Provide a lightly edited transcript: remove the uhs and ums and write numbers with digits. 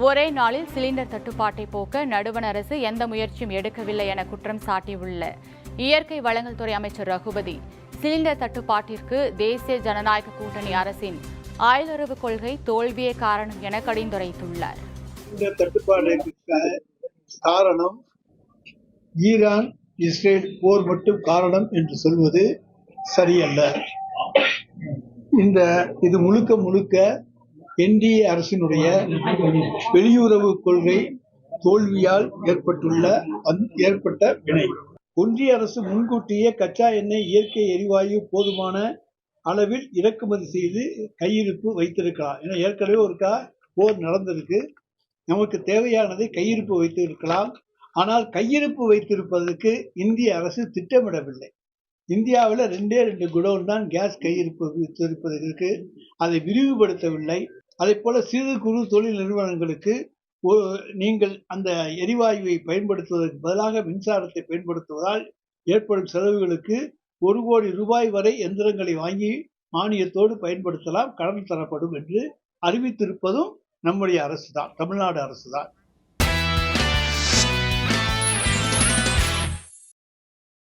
ஒரே நாளில் சிலிண்டர் தட்டுப்பாட்டை போக்க நடுவண் அரசு எந்த முயற்சியும் எடுக்கவில்லை என குற்றம் சாட்டியுள்ள இயற்கை வளங்கள் துறை அமைச்சர் ரகுபதி, சிலிண்டர் தட்டுப்பாட்டிற்கு தேசிய ஜனநாயக கூட்டணி அரசின் ஆயுதரவு கொள்கை தோல்வியே காரணம் என கடிந்துரைத்துள்ளார். இந்த தட்டுப்பாடுக்கு காரணம் ஈரான் இஸ்ரேல் போர் மட்டும் காரணம் என்று சொல்வது சரியல்ல. இது முழுக்க என்டிஏ அரசினுடைய வெளியுறவு கொள்கை தோல்வியால் ஏற்பட்ட வினை. ஒன்றிய அரசு முன்கூட்டியே கச்சா எண்ணெய், இயற்கை எரிவாயு போதுமான அளவில் இறக்குமதி செய்து கையிருப்பு வைத்திருக்கலாம். ஏன்னா ஏற்கனவே ஒருக்கா போர் நடந்திருக்கு, நமக்கு தேவையானதை கையிருப்பு வைத்திருக்கலாம். ஆனால் கையிருப்பு வைத்திருப்பதற்கு இந்திய அரசு திட்டமிடவில்லை. இந்தியாவில் 2 குடோன் தான் கேஸ் கையிருப்பு வைத்திருப்பதற்கு, அதை விரிவுபடுத்தவில்லை. அதே போல சிறு குறு தொழில் நிறுவனங்களுக்கு நீங்கள் அந்த எரிவாயுவை பயன்படுத்துவதற்கு பதிலாக மின்சாரத்தை பயன்படுத்துவதால் ஏற்படும் செலவுகளுக்கு 1 கோடி ரூபாய் வரை எந்திரங்களை வாங்கி மானியத்தோடு பயன்படுத்தலாம், கடன் தரப்படும் என்று அறிவித்திருப்பதும் நம்முடைய அரசு தான், தமிழ்நாடு அரசு தான்.